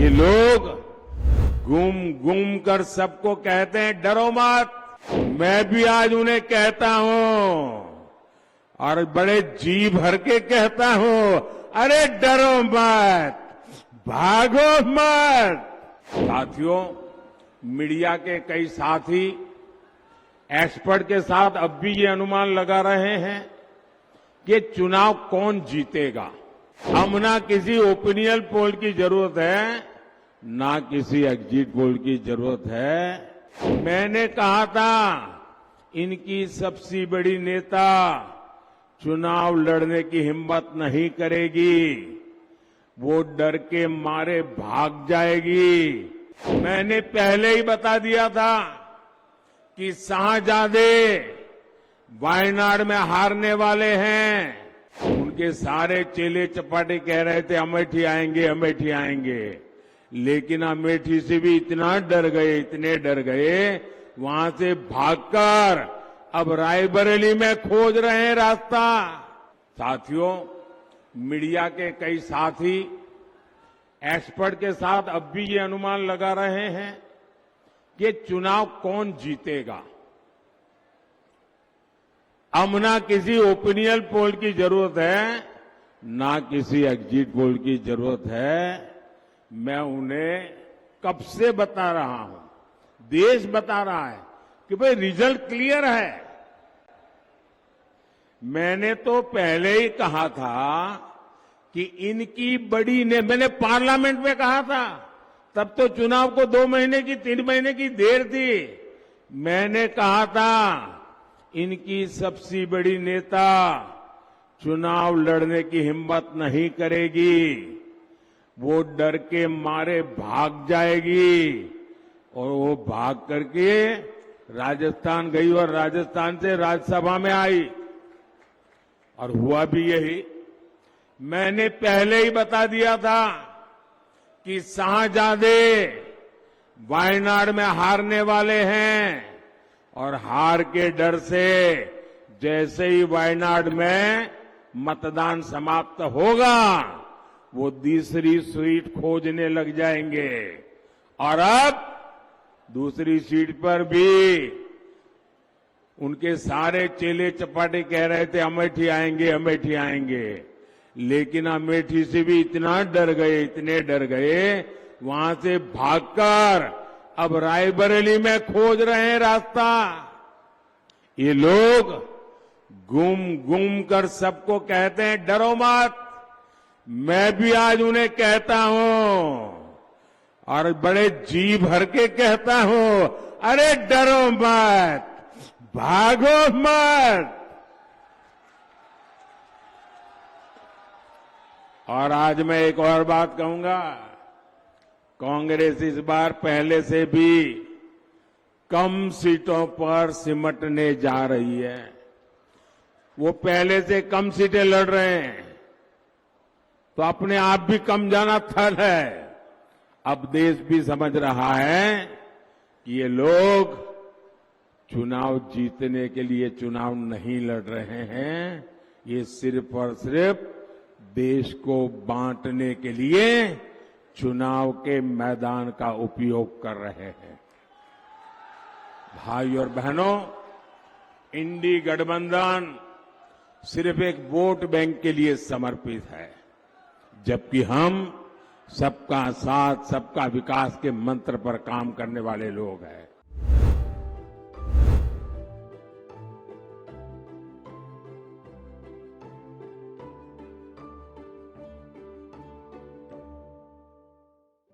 ये लोग घूम घूम कर सबको कहते हैं डरो मत। मैं भी आज उन्हें कहता हूं और बड़े जी भर के कहता हूं, अरे डरो मत, भागो मत। साथियों, मीडिया के कई साथी एक्सपर्ट के साथ अब भी ये अनुमान लगा रहे हैं कि चुनाव कौन जीतेगा। हम ना किसी ओपिनियन पोल की जरूरत है, ना किसी एग्जिट पोल की जरूरत है। मैंने कहा था इनकी सबसे बड़ी नेता चुनाव लड़ने की हिम्मत नहीं करेगी, वो डर के मारे भाग जाएगी। मैंने पहले ही बता दिया था कि शाहजादे वायनाड में हारने वाले हैं। उनके सारे चेले चपाटे कह रहे थे अमेठी आएंगे, अमेठी आएंगे, लेकिन अमेठी से भी इतना डर गए, इतने डर गए, वहां से भागकर अब रायबरेली में खोज रहे हैं रास्ता। साथियों, मीडिया के कई साथी एक्सपर्ट के साथ अब भी ये अनुमान लगा रहे हैं कि चुनाव कौन जीतेगा। अब ना किसी ओपिनियन पोल की जरूरत है, ना किसी एग्जिट पोल की जरूरत है। मैं उन्हें कब से बता रहा हूं, देश बता रहा है कि भाई रिजल्ट क्लियर है। मैंने तो पहले ही कहा था कि इनकी बड़ी ने मैंने पार्लियामेंट में कहा था, तब तो चुनाव को 2 महीने की 3 महीने की देर थी। मैंने कहा था इनकी सबसे बड़ी नेता चुनाव लड़ने की हिम्मत नहीं करेगी, वो डर के मारे भाग जाएगी। और वो भाग करके राजस्थान गई और राजस्थान से राज्यसभा में आई और हुआ भी यही। मैंने पहले ही बता दिया था कि शाहजादे वायनाड में हारने वाले हैं और हार के डर से जैसे ही वायनाड में मतदान समाप्त होगा वो दूसरी सीट खोजने लग जाएंगे। और अब दूसरी सीट पर भी उनके सारे चेले चपाटे कह रहे थे अमेठी आएंगे, अमेठी आएंगे, लेकिन अमेठी से भी इतना डर गए, इतने डर गए, वहां से भागकर अब रायबरेली में खोज रहे हैं रास्ता। ये लोग घूम घूम कर सबको कहते हैं डरो मत। मैं भी आज उन्हें कहता हूं और बड़े जी भर के कहता हूं, अरे डरो मत, भागो मत। और आज मैं एक और बात कहूंगा, कांग्रेस इस बार पहले से भी कम सीटों पर सिमटने जा रही है। वो पहले से कम सीटें लड़ रहे हैं तो अपने आप भी कम जाना थल है। अब देश भी समझ रहा है कि ये लोग चुनाव जीतने के लिए चुनाव नहीं लड़ रहे हैं, ये सिर्फ और सिर्फ देश को बांटने के लिए चुनाव के मैदान का उपयोग कर रहे हैं। भाई और बहनों, इंडी गठबंधन सिर्फ एक वोट बैंक के लिए समर्पित है, जबकि हम सबका साथ सबका विकास के मंत्र पर काम करने वाले लोग हैं।